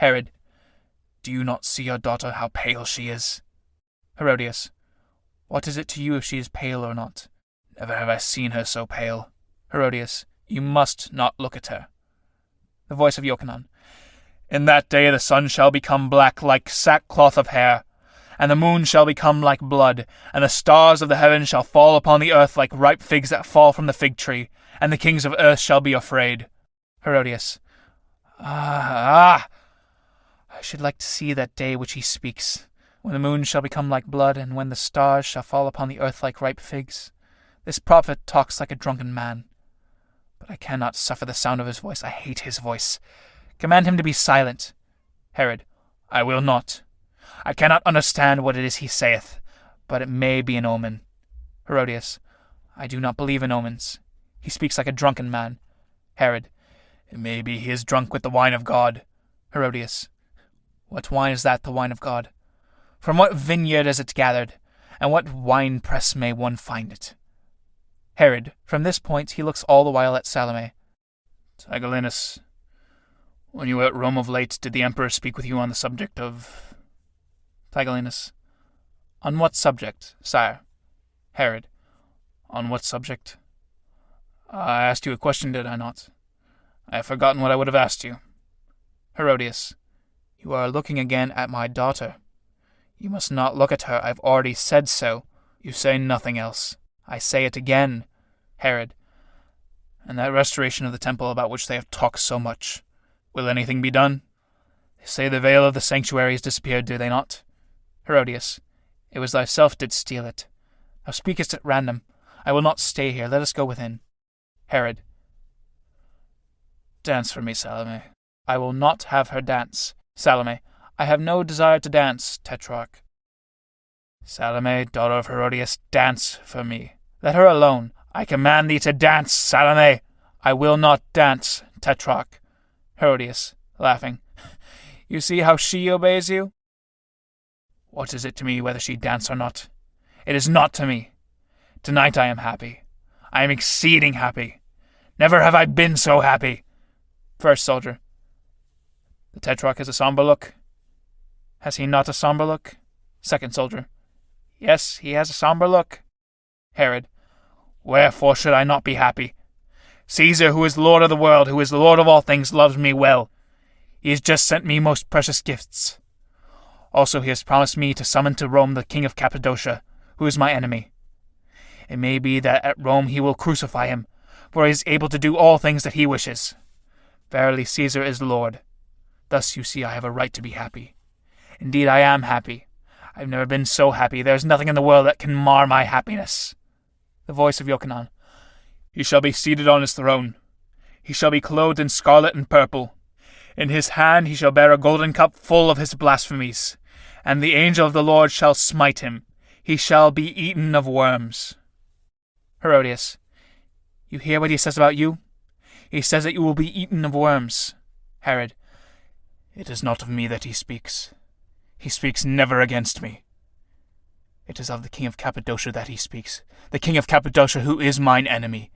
Herod. Do you not see your daughter, how pale she is? Herodious. What is it to you if she is pale or not? Never have I seen her so pale. Herodious. You must not look at her. The voice of Yochanan. In that day the sun shall become black like sackcloth of hair, and the moon shall become like blood, and the stars of the heaven shall fall upon the earth like ripe figs that fall from the fig tree, and the kings of earth shall be afraid. Herodious. I should like to see that day which he speaks, when the moon shall become like blood, and when the stars shall fall upon the earth like ripe figs. This prophet talks like a drunken man. But I cannot suffer the sound of his voice. I hate his voice. Command him to be silent. Herod. I will not. I cannot understand what it is he saith, but it may be an omen. Herodious. I do not believe in omens. He speaks like a drunken man. Herod. It may be he is drunk with the wine of God. Herodious. What wine is that, the wine of God? From what vineyard is it gathered, and what wine press may one find it? Herod. From this point he looks all the while at Salome. Tigellinus, when you were at Rome of late, did the emperor speak with you on the subject of... Tigellinus. On what subject, sire? Herod. On what subject? I asked you a question, did I not? I have forgotten what I would have asked you. Herodious. You are looking again at my daughter. You must not look at her. I've already said so. You say nothing else. I say it again. Herod. And that restoration of the temple about which they have talked so much. Will anything be done? They say the veil of the sanctuary has disappeared, do they not? Herodious. It was thyself did steal it. Thou speakest at random. I will not stay here. Let us go within. Herod. Dance for me, Salome. I will not have her dance. Salome. I have no desire to dance, Tetrarch. Salome, daughter of Herodious, dance for me. Let her alone. I command thee to dance, Salome. I will not dance, Tetrarch. Herodious, laughing. You see how she obeys you? What is it to me whether she dance or not? It is not to me. Tonight I am happy. I am exceeding happy. Never have I been so happy. First soldier. The Tetrarch has a somber look. Has he not a somber look? Second soldier. Yes, he has a somber look. Herod. Wherefore should I not be happy? Caesar, who is Lord of the world, who is Lord of all things, loves me well. He has just sent me most precious gifts. Also he has promised me to summon to Rome the king of Cappadocia, who is my enemy. It may be that at Rome he will crucify him, for he is able to do all things that he wishes. Verily Caesar is Lord. Thus you see I have a right to be happy. Indeed I am happy. I have never been so happy. There is nothing in the world that can mar my happiness. The voice of Yochanan. He shall be seated on his throne. He shall be clothed in scarlet and purple. In his hand he shall bear a golden cup full of his blasphemies. And the angel of the Lord shall smite him. He shall be eaten of worms. Herodious. You hear what he says about you? He says that you will be eaten of worms. Herod. It is not of me that he speaks. He speaks never against me. It is of the king of Cappadocia that he speaks, the king of Cappadocia who is mine enemy.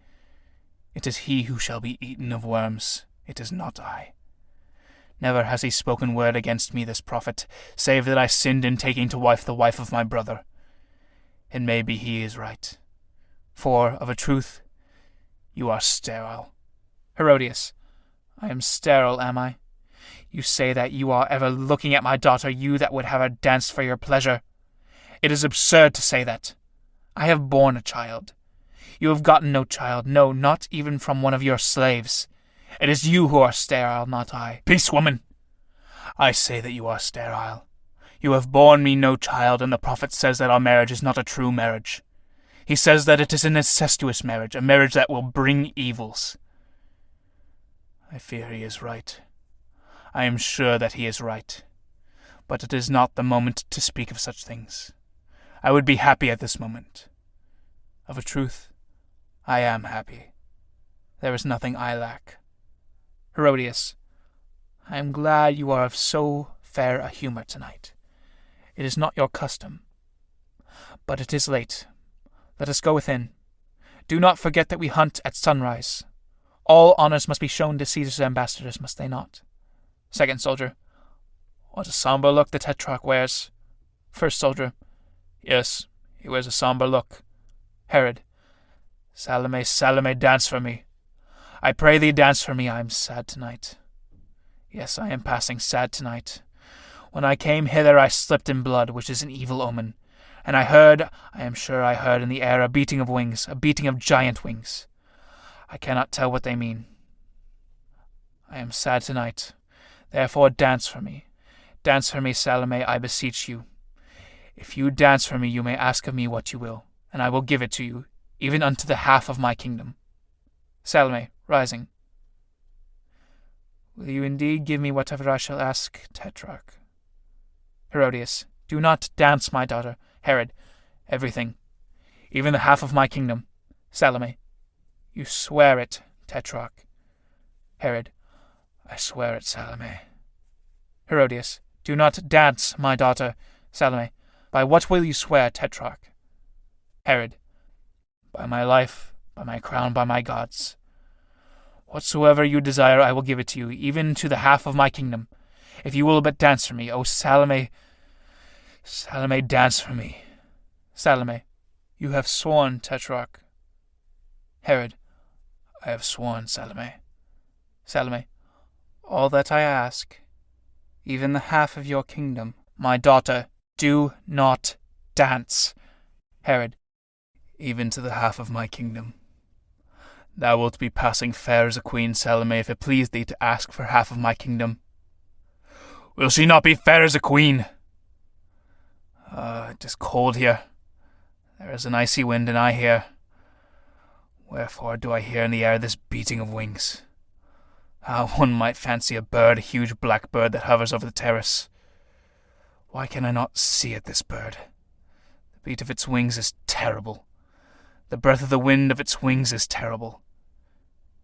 It is he who shall be eaten of worms. It is not I. Never has he spoken word against me, this prophet, save that I sinned in taking to wife the wife of my brother. It may be he is right. For, of a truth, you are sterile. Herodious. I am sterile, am I? You say that you are ever looking at my daughter, you that would have her dance for your pleasure. It is absurd to say that. I have borne a child. You have gotten no child, no, not even from one of your slaves. It is you who are sterile, not I. Peace, woman! I say that you are sterile. You have borne me no child, and the prophet says that our marriage is not a true marriage. He says that it is an incestuous marriage, a marriage that will bring evils. I fear he is right. I am sure that he is right. But it is not the moment to speak of such things. I would be happy at this moment. Of a truth, I am happy. There is nothing I lack. Herodious. I am glad you are of so fair a humour tonight. It is not your custom. But it is late. Let us go within. Do not forget that we hunt at sunrise. All honours must be shown to Caesar's ambassadors, must they not? Second soldier. What a sombre look the Tetrarch wears. First Soldier. Yes, he wears a sombre look. Herod. Salome, Salome, dance for me. I pray thee dance for me, I am sad tonight. Yes, I am passing sad tonight. When I came hither I slipped in blood, which is an evil omen, and I am sure I heard in the air a beating of wings, a beating of giant wings. I cannot tell what they mean. I am sad tonight, therefore dance for me. Dance for me, Salome, I beseech you. If you dance for me, you may ask of me what you will, and I will give it to you, even unto the half of my kingdom. Salome, rising. Will you indeed give me whatever I shall ask, Tetrarch? Herodious. Do not dance, my daughter. Herod. Everything. Even the half of my kingdom. Salome. You swear it, Tetrarch. Herod. I swear it, Salome. Herodious. Do not dance, my daughter. Salome. By what will you swear, Tetrarch? Herod. By my life, by my crown, by my gods. Whatsoever you desire, I will give it to you, even to the half of my kingdom, if you will but dance for me. O Salome, Salome, dance for me. Salome, you have sworn, Tetrarch. Herod, I have sworn, Salome. Salome, all that I ask, even the half of your kingdom. My daughter, do not dance. Herod, even to the half of my kingdom. Thou wilt be passing fair as a queen, Salome, if it please thee to ask for half of my kingdom. Will she not be fair as a queen? It is cold here. There is an icy wind, and I hear. Wherefore do I hear in the air this beating of wings? One might fancy a bird, a huge black bird that hovers over the terrace. Why can I not see it, this bird? The beat of its wings is terrible. The breath of the wind of its wings is terrible.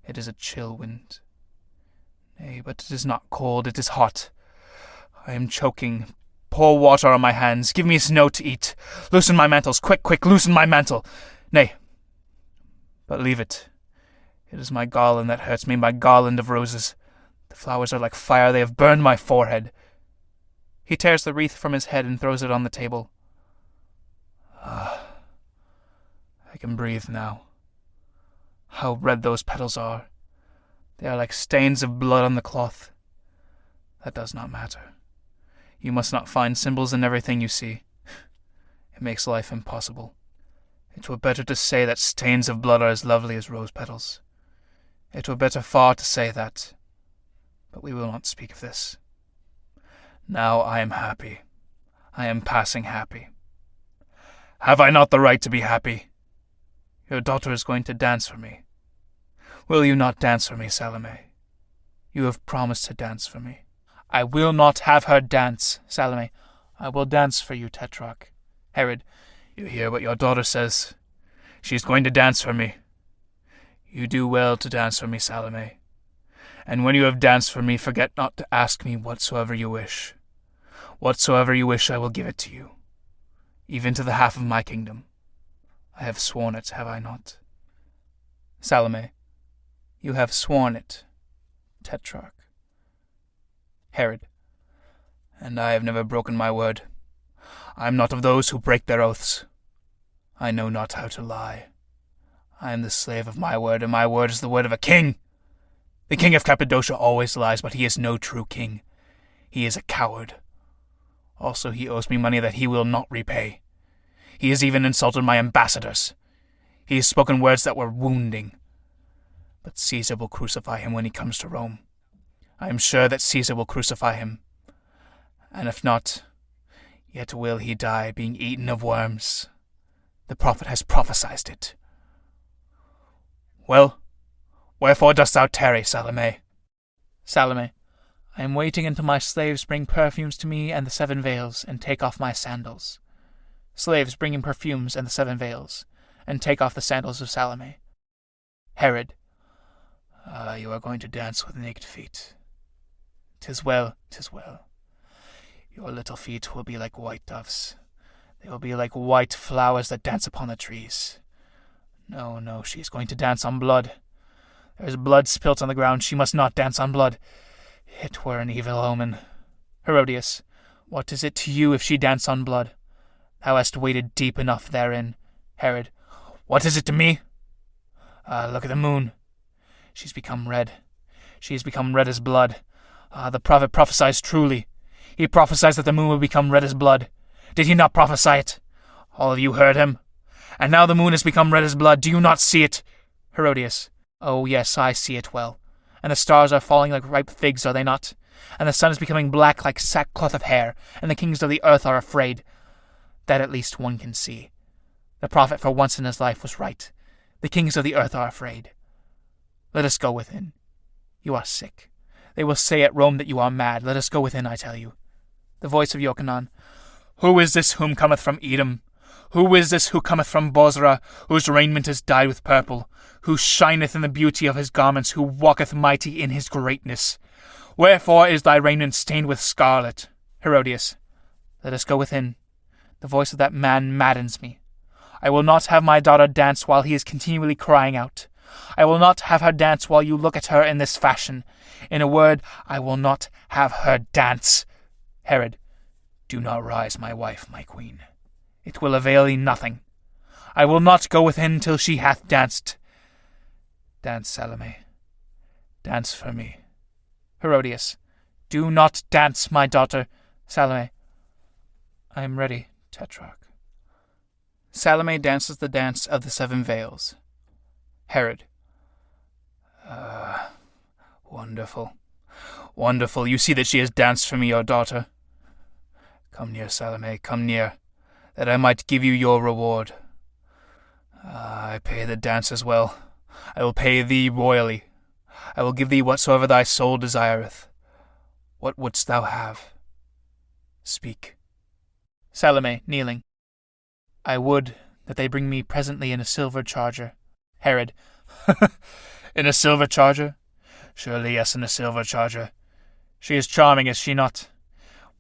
It is a chill wind. Nay, but it is not cold, it is hot. I am choking. Pour water on my hands. Give me snow to eat. Loosen my mantles. Quick, quick, loosen my mantle. Nay, but leave it. It is my garland that hurts me, my garland of roses. The flowers are like fire. They have burned my forehead. He tears the wreath from his head and throws it on the table. I can breathe now. How red those petals are. They are like stains of blood on the cloth. That does not matter. You must not find symbols in everything you see. It makes life impossible. It were better to say that stains of blood are as lovely as rose petals. It were better far to say that. But we will not speak of this. Now I am happy. I am passing happy. Have I not the right to be happy? Your daughter is going to dance for me. Will you not dance for me, Salome? You have promised to dance for me. I will not have her dance, Salome. I will dance for you, Tetrarch. Herod, you hear what your daughter says. She is going to dance for me. You do well to dance for me, Salome. And when you have danced for me, forget not to ask me whatsoever you wish. Whatsoever you wish, I will give it to you, even to the half of my kingdom. I have sworn it, have I not? Salome, you have sworn it, Tetrarch. Herod, and I have never broken my word. I am not of those who break their oaths. I know not how to lie. I am the slave of my word, and my word is the word of a king. The king of Cappadocia always lies, but he is no true king. He is a coward. Also, he owes me money that he will not repay. He has even insulted my ambassadors. He has spoken words that were wounding. But Caesar will crucify him when he comes to Rome. I am sure that Caesar will crucify him. And if not, yet will he die, being eaten of worms. The prophet has prophesied it. Well, wherefore dost thou tarry, Salome? Salome, I am waiting until my slaves bring perfumes to me and the 7 veils, and take off my sandals. Slaves bringing perfumes and the 7 veils, and take off the sandals of Salome. Herod, you are going to dance with naked feet. 'Tis well, 'tis well. Your little feet will be like white doves. They will be like white flowers that dance upon the trees. No, no, she is going to dance on blood. There is blood spilt on the ground. She must not dance on blood. It were an evil omen. Herodious. What is it to you if she dance on blood? Thou hast waded deep enough therein. Herod. What is it to me? Look at the moon. She's become red. She has become red as blood. The prophet prophesies truly. He prophesies that the moon will become red as blood. Did he not prophesy it? All of you heard him. And now the moon has become red as blood. Do you not see it? Herodious. Oh, yes, I see it well. And the stars are falling like ripe figs, are they not? And the sun is becoming black like sackcloth of hair, and the kings of the earth are afraid. That at least one can see. The prophet for once in his life was right. The kings of the earth are afraid. Let us go within. You are sick. They will say at Rome that you are mad. Let us go within, I tell you. The voice of Yochanan. Who is this whom cometh from Edom? Who is this who cometh from Bozrah, whose raiment is dyed with purple, who shineth in the beauty of his garments, who walketh mighty in his greatness? Wherefore is thy raiment stained with scarlet? Herodious. Let us go within. The voice of that man maddens me. I will not have my daughter dance while he is continually crying out. I will not have her dance while you look at her in this fashion. In a word, I will not have her dance. Herod. Do not rise, my wife, my queen. It will avail thee nothing. I will not go within till she hath danced. Dance, Salome. Dance for me. Herodious. Do not dance, my daughter. Salome. I am ready, Tetrarch. Salome dances the dance of the 7 veils. Herod. Wonderful. Wonderful. You see that she has danced for me, your daughter. Come near, Salome, come near, that I might give you your reward. I pay the dance as well. I will pay thee royally. I will give thee whatsoever thy soul desireth. What wouldst thou have? Speak. Salome, kneeling. I would that they bring me presently in a silver charger. Herod. In a silver charger? Surely yes, in a silver charger. She is charming, is she not?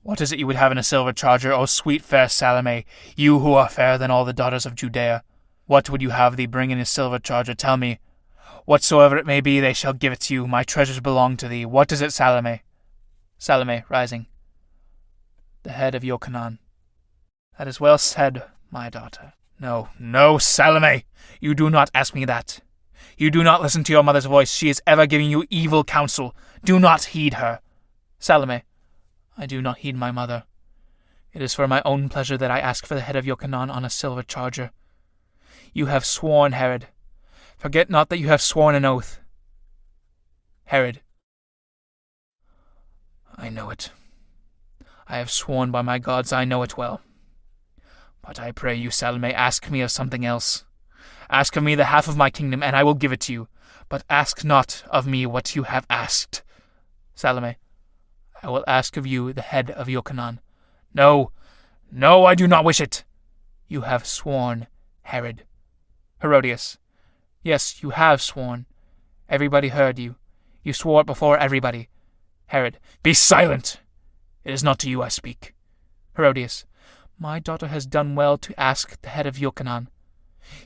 What is it you would have in a silver charger, O sweet fair Salome, you who are fairer than all the daughters of Judea? What would you have thee bring in a silver charger? Tell me. Whatsoever it may be, they shall give it to you. My treasures belong to thee. What is it, Salome? Salome, rising. The head of Yochanan. That is well said, my daughter. No, no, Salome! You do not ask me that. You do not listen to your mother's voice. She is ever giving you evil counsel. Do not heed her. Salome. I do not heed my mother. It is for my own pleasure that I ask for the head of Yochanan on a silver charger. You have sworn, Herod. Forget not that you have sworn an oath. Herod. I know it. I have sworn by my gods, I know it well. But I pray you, Salome, ask me of something else. Ask of me the half of my kingdom, and I will give it to you. But ask not of me what you have asked. Salome. I will ask of you the head of Yochanan. No, no, I do not wish it. You have sworn, Herod. Herodious. Yes, you have sworn. Everybody heard you. You swore it before everybody. Herod. Be silent! It is not to you I speak. Herodious. My daughter has done well to ask the head of Yochanan.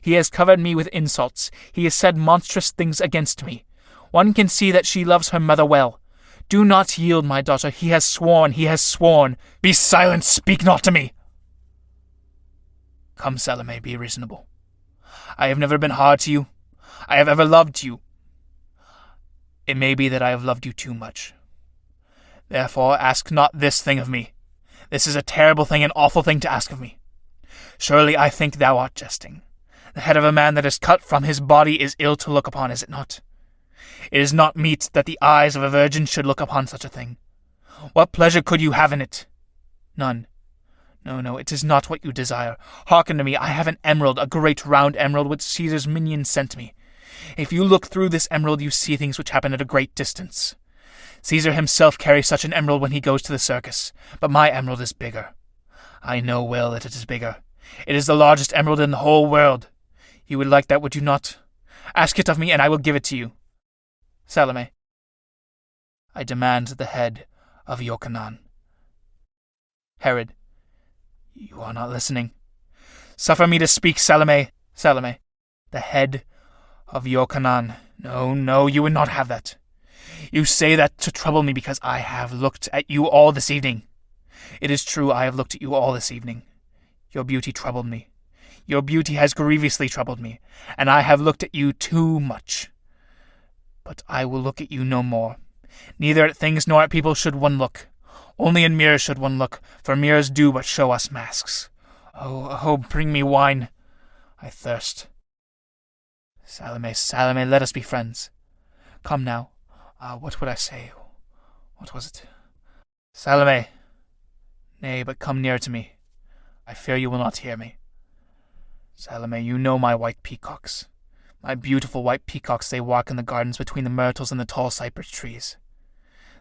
He has covered me with insults. He has said monstrous things against me. One can see that she loves her mother well. Do not yield, my daughter. He has sworn. He has sworn. Be silent. Speak not to me. Come, Salome, be reasonable. I have never been hard to you. I have ever loved you. It may be that I have loved you too much. Therefore, ask not this thing of me. This is a terrible thing, an awful thing to ask of me. Surely I think thou art jesting. The head of a man that is cut from his body is ill to look upon, is it not? It is not meet that the eyes of a virgin should look upon such a thing. What pleasure could you have in it? None. No, no, it is not what you desire. Hearken to me. I have an emerald, a great round emerald, which Caesar's minion sent me. If you look through this emerald, you see things which happen at a great distance. Caesar himself carries such an emerald when he goes to the circus, but my emerald is bigger. I know well that it is bigger. It is the largest emerald in the whole world. You would like that, would you not? Ask it of me, and I will give it to you. Salome. I demand the head of Yochanan. Herod. You are not listening. Suffer me to speak, Salome. Salome. The head of Yochanan. No, no, you would not have that. You say that to trouble me because I have looked at you all this evening. It is true I have looked at you all this evening. Your beauty troubled me. Your beauty has grievously troubled me, and I have looked at you too much. But I will look at you no more. Neither at things nor at people should one look. Only in mirrors should one look, for mirrors do but show us masks. Oh, bring me wine. I thirst. Salome, Salome, let us be friends. Come now. What would I say? What was it? Salome. Nay, but come near to me. I fear you will not hear me. Salome, you know my white peacocks. My beautiful white peacocks, they walk in the gardens between the myrtles and the tall cypress trees.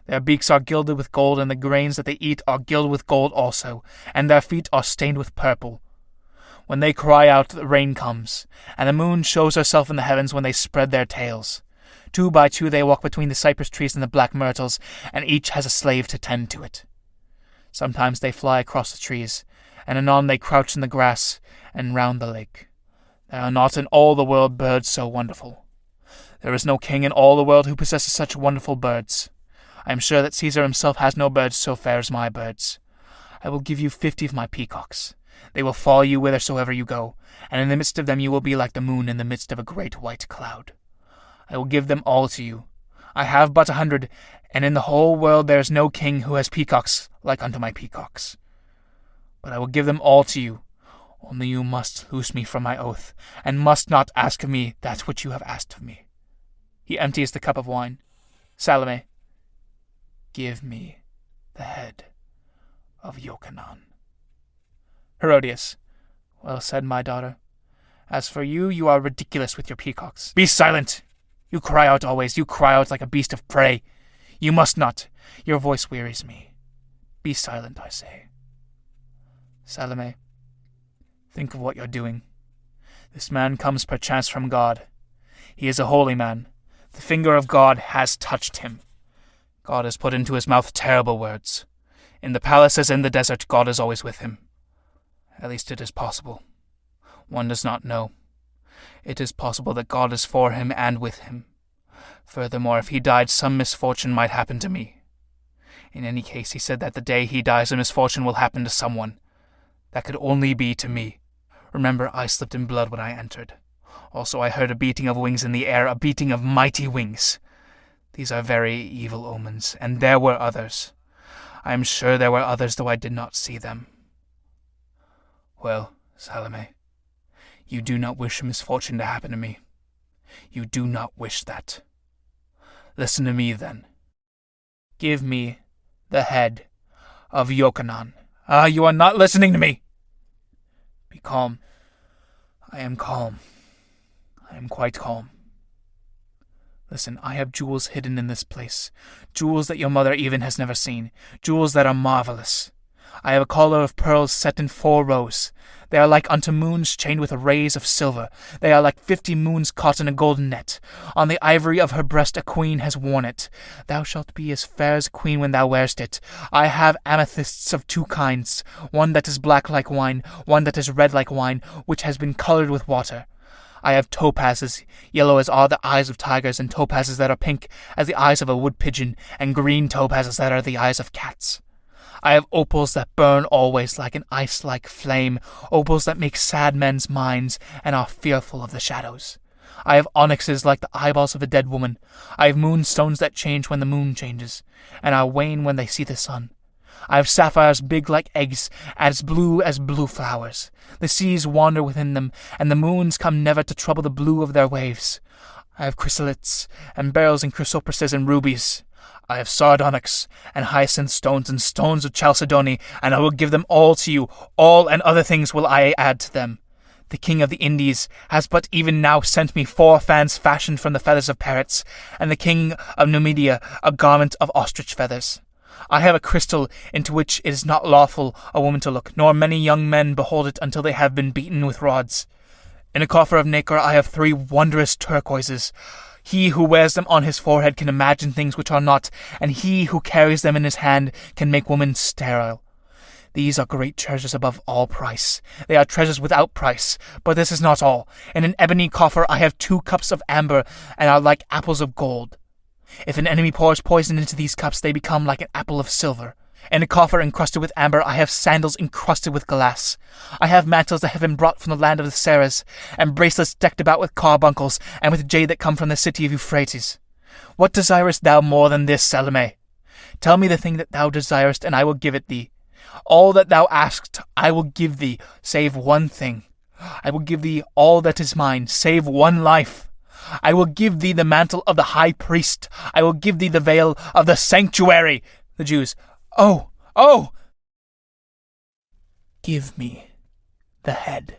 Their beaks are gilded with gold, and the grains that they eat are gilded with gold also, and their feet are stained with purple. When they cry out, the rain comes, and the moon shows herself in the heavens when they spread their tails. 2 by 2 they walk between the cypress trees and the black myrtles, and each has a slave to tend to it. Sometimes they fly across the trees, and anon they crouch in the grass and round the lake. There are not in all the world birds so wonderful. There is no king in all the world who possesses such wonderful birds. I am sure that Caesar himself has no birds so fair as my birds. I will give you 50 of my peacocks. They will follow you whithersoever you go, and in the midst of them you will be like the moon in the midst of a great white cloud. I will give them all to you. I have but 100, and in the whole world there is no king who has peacocks like unto my peacocks. But I will give them all to you. Only you must loose me from my oath, and must not ask of me that which you have asked of me. He empties the cup of wine. Salome, give me the head of Yochanan. Herodious, well said, my daughter. As for you, you are ridiculous with your peacocks. Be silent! You cry out always. You cry out like a beast of prey. You must not. Your voice wearies me. Be silent, I say. Salome, think of what you're doing. This man comes perchance from God. He is a holy man. The finger of God has touched him. God has put into his mouth terrible words. In the palace as in the desert, God is always with him. At least it is possible. One does not know. It is possible that God is for him and with him. Furthermore, if he died, some misfortune might happen to me. In any case, he said that the day he dies, a misfortune will happen to someone. That could only be to me. Remember, I slipped in blood when I entered. Also, I heard a beating of wings in the air, a beating of mighty wings. These are very evil omens, and there were others. I am sure there were others, though I did not see them. Well, Salome, you do not wish a misfortune to happen to me. You do not wish that. Listen to me, then. Give me the head of Yochanan. You are not listening to me. Be calm. I am calm. I am quite calm. Listen, I have jewels hidden in this place, jewels that your mother even has never seen, jewels that are marvelous. I have a collar of pearls set in 4 rows. They are like unto moons chained with rays of silver. They are like 50 moons caught in a golden net. On the ivory of her breast a queen has worn it. Thou shalt be as fair as a queen when thou wearest it. I have amethysts of 2 kinds, one that is black like wine, one that is red like wine, which has been colored with water. I have topazes, yellow as are the eyes of tigers, and topazes that are pink as the eyes of a wood pigeon, and green topazes that are the eyes of cats. I have opals that burn always like an ice-like flame, opals that make sad men's minds and are fearful of the shadows. I have onyxes like the eyeballs of a dead woman. I have moonstones that change when the moon changes, and are wane when they see the sun. I have sapphires big like eggs, as blue flowers. The seas wander within them, and the moons come never to trouble the blue of their waves. I have chrysolites, and beryls and chrysoprases and rubies. I have sardonyx, and hyacinth stones, and stones of chalcedony, and I will give them all to you. All and other things will I add to them. The king of the Indies has but even now sent me 4 fans fashioned from the feathers of parrots, and the king of Numidia a garment of ostrich feathers. I have a crystal into which it is not lawful a woman to look, nor many young men behold it until they have been beaten with rods. In a coffer of nacre I have 3 wondrous turquoises. He who wears them on his forehead can imagine things which are not, and he who carries them in his hand can make women sterile. These are great treasures above all price. They are treasures without price, but this is not all. In an ebony coffer I have 2 cups of amber, and are like apples of gold. If an enemy pours poison into these cups, they become like an apple of silver. In a coffer encrusted with amber, I have sandals encrusted with glass. I have mantles that have been brought from the land of the Sarahs, and bracelets decked about with carbuncles, and with jade that come from the city of Euphrates. What desirest thou more than this, Salome? Tell me the thing that thou desirest, and I will give it thee. All that thou askest I will give thee, save one thing. I will give thee all that is mine, save one life. I will give thee the mantle of the high priest. I will give thee the veil of the sanctuary. The Jews, Oh! Oh! Give me the head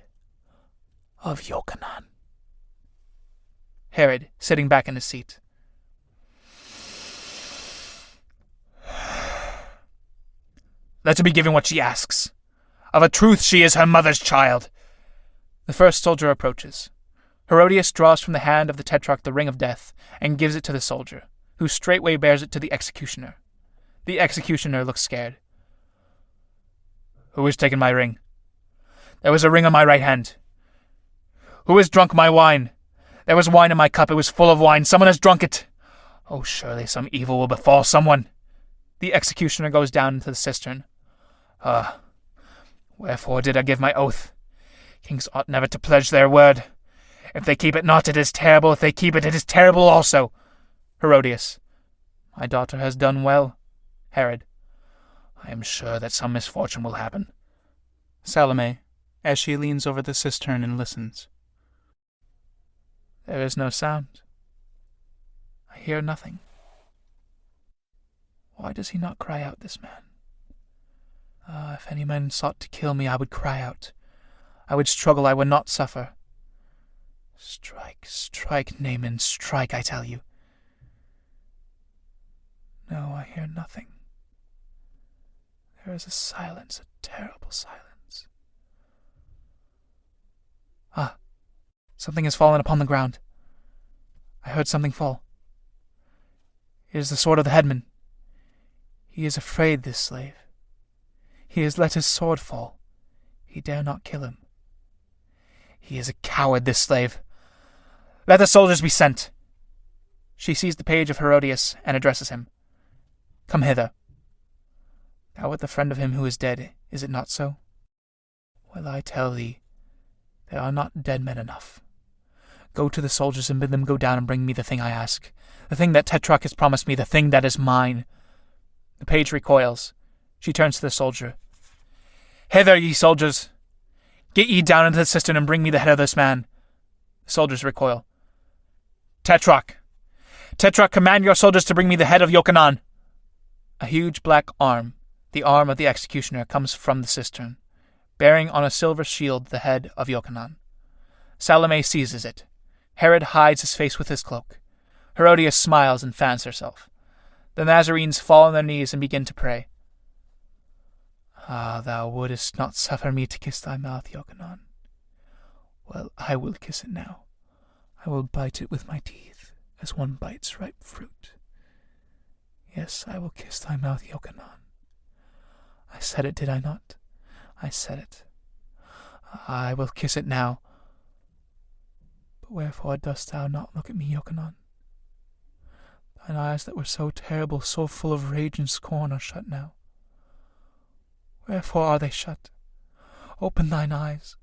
of Yochanan. Herod, sitting back in his seat. Let her be given what she asks. Of a truth she is her mother's child. The first soldier approaches. Herodious draws from the hand of the tetrarch the ring of death, and gives it to the soldier, who straightway bears it to the executioner. The executioner looks scared. Who has taken my ring? There was a ring on my right hand. Who has drunk my wine? There was wine in my cup. It was full of wine. Someone has drunk it. Oh, surely some evil will befall someone. The executioner goes down into the cistern. Wherefore did I give my oath? Kings ought never to pledge their word. If they keep it not, it is terrible. If they keep it, it is terrible also. Herodious. My daughter has done well. Herod. I am sure that some misfortune will happen. Salome, as she leans over the cistern and listens. There is no sound. I hear nothing. Why does he not cry out, this man? If any man sought to kill me, I would cry out. I would struggle, I would not suffer. Strike, strike, Naaman, strike, I tell you. No, I hear nothing. There is a silence, a terrible silence. Something has fallen upon the ground. I heard something fall. It is the sword of the headman. He is afraid, this slave. He has let his sword fall. He dare not kill him. He is a coward, this slave. Let the soldiers be sent. She sees the page of Herodious and addresses him. Come hither. Thou art the friend of him who is dead, is it not so? Well, I tell thee, there are not dead men enough. Go to the soldiers and bid them go down and bring me the thing I ask, the thing that Tetrarch has promised me, the thing that is mine. The page recoils. She turns to the soldier. Hither, ye soldiers! Get ye down into the cistern and bring me the head of this man. The soldiers recoil. Tetrarch! Tetrarch, command your soldiers to bring me the head of Yochanan. A huge black arm, the arm of the executioner, comes from the cistern, bearing on a silver shield the head of Yochanan. Salome seizes it. Herod hides his face with his cloak. Herodias smiles and fans herself. The Nazarenes fall on their knees and begin to pray. Thou wouldest not suffer me to kiss thy mouth, Yochanan. Well, I will kiss it now. I will bite it with my teeth, as one bites ripe fruit. Yes, I will kiss thy mouth, Yochanan. I said it, did I not? I said it. I will kiss it now. But wherefore dost thou not look at me, Yochanan? Thine eyes that were so terrible, so full of rage and scorn, are shut now. Wherefore are they shut? Open thine eyes.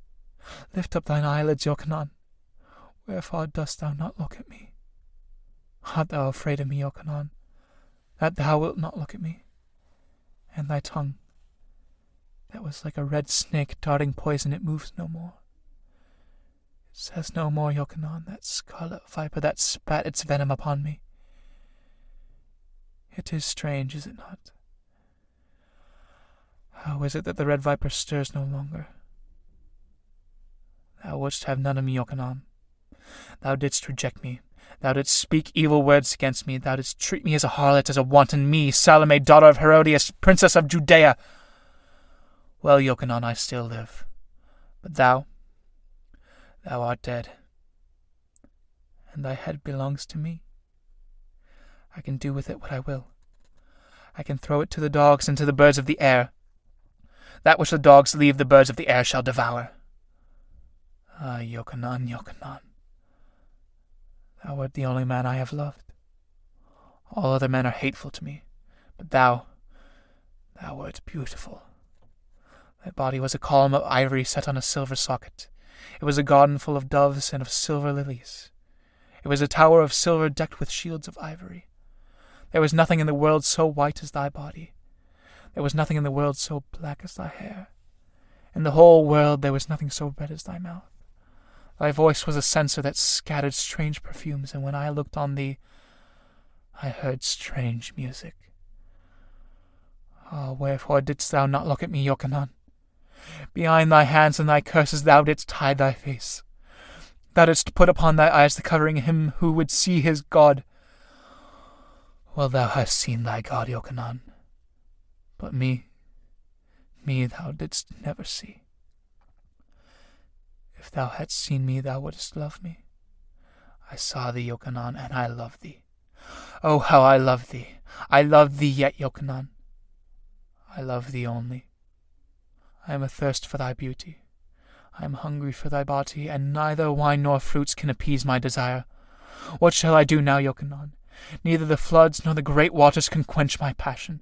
Lift up thine eyelids, Yochanan. Wherefore dost thou not look at me? Art thou afraid of me, Yochanan, that thou wilt not look at me? And thy tongue, that was like a red snake darting poison, it moves no more. It says no more, Yochanan, that scarlet viper that spat its venom upon me. It is strange, is it not? How is it that the red viper stirs no longer? Thou wouldst have none of me, Yochanan. Thou didst reject me. Thou didst speak evil words against me. Thou didst treat me as a harlot, as a wanton, me, Salome, daughter of Herodious, princess of Judea. Well, Yochanan, I still live. But thou art dead. And thy head belongs to me. I can do with it what I will. I can throw it to the dogs and to the birds of the air. That which the dogs leave, the birds of the air shall devour. Yochanan, Yochanan. Thou art the only man I have loved. All other men are hateful to me. But thou Thou wert beautiful. Thy body was a column of ivory set on a silver socket. It was a garden full of doves and of silver lilies. It was a tower of silver decked with shields of ivory. There was nothing in the world so white as thy body. There was nothing in the world so black as thy hair. In the whole world there was nothing so red as thy mouth. Thy voice was a censer that scattered strange perfumes, and when I looked on thee, I heard strange music. Ah, wherefore didst thou not look at me, Yochanan? Behind thy hands and thy curses thou didst hide thy face. Thou didst put upon thy eyes the covering of him who would see his God. Well, thou hast seen thy God, Yochanan, but me thou didst never see. If thou hadst seen me, thou wouldst love me. I saw thee, Yochanan, and I love thee. Oh, how I love thee! I love thee yet, Yochanan. I love thee only. I am athirst for thy beauty. I am hungry for thy body, and neither wine nor fruits can appease my desire. What shall I do now, Yochanan? Neither the floods nor the great waters can quench my passion.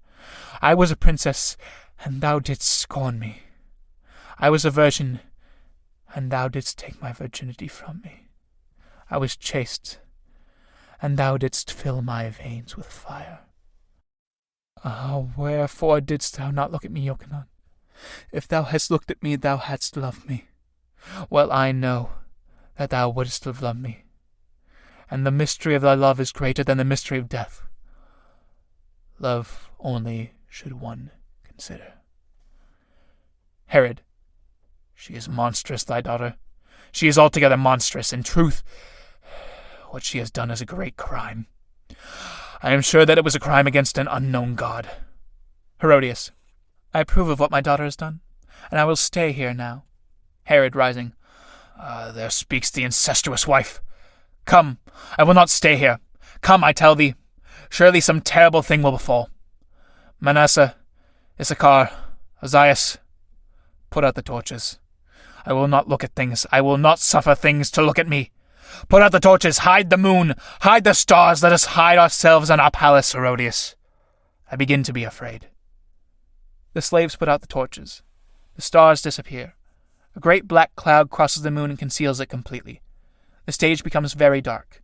I was a princess, and thou didst scorn me. I was a virgin, and thou didst take my virginity from me. I was chaste, and thou didst fill my veins with fire. Ah, wherefore didst thou not look at me, Yochanan? If thou hadst looked at me, thou hadst loved me. Well, I know that thou wouldst have loved me, and the mystery of thy love is greater than the mystery of death. Love only should one consider. Herod, she is monstrous, thy daughter. She is altogether monstrous. In truth, what she has done is a great crime. I am sure that it was a crime against an unknown God. Herodious, I approve of what my daughter has done, and I will stay here now. Herod, rising. There speaks the incestuous wife. Come, I will not stay here. Come, I tell thee. Surely some terrible thing will befall. Manasseh, Issachar, Ozias, put out the torches. I will not look at things. I will not suffer things to look at me. Put out the torches. Hide the moon. Hide the stars. Let us hide ourselves in our palace, Herodious. I begin to be afraid. The slaves put out the torches. The stars disappear. A great black cloud crosses the moon and conceals it completely. The stage becomes very dark.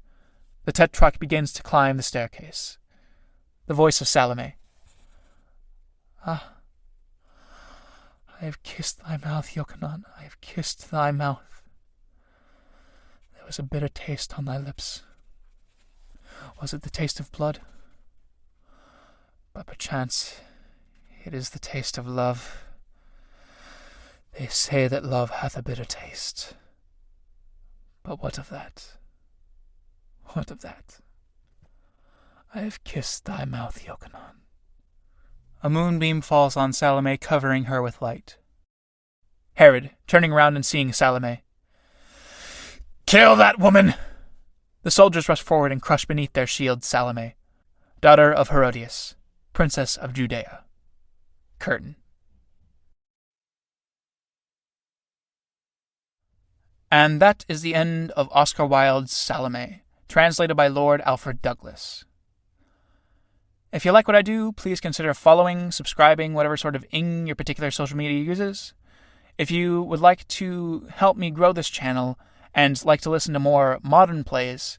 The tetrarch begins to climb the staircase. The voice of Salome. Ah, I have kissed thy mouth, Yochanan. I have kissed thy mouth. There was a bitter taste on thy lips. Was it the taste of blood? But perchance it is the taste of love. They say that love hath a bitter taste. But what of that? What of that? I have kissed thy mouth, Yochanan. A moonbeam falls on Salome, covering her with light. Herod, turning round and seeing Salome. Kill that woman! The soldiers rush forward and crush beneath their shields Salome, daughter of Herodious, princess of Judea. Curtain. And that is the end of Oscar Wilde's Salome, translated by Lord Alfred Douglas. If you like what I do, please consider following, subscribing, whatever sort of ing your particular social media uses. If you would like to help me grow this channel and like to listen to more modern plays,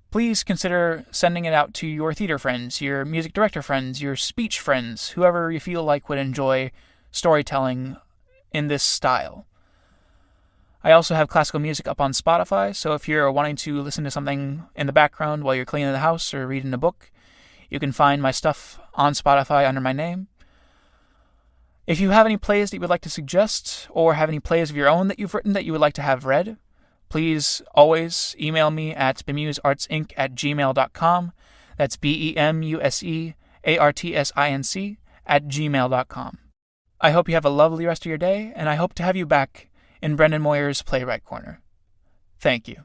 please consider sending it out to your theater friends, your music director friends, your speech friends, whoever you feel like would enjoy storytelling in this style. I also have classical music up on Spotify, so if you're wanting to listen to something in the background while you're cleaning the house or reading a book, you can find my stuff on Spotify under my name. If you have any plays that you would like to suggest, or have any plays of your own that you've written that you would like to have read, please always email me at bemuseartsinc@gmail.com. That's bemuseartsinc@gmail.com. I hope you have a lovely rest of your day, and I hope to have you back in Brendan Moyer's Playwright Corner. Thank you.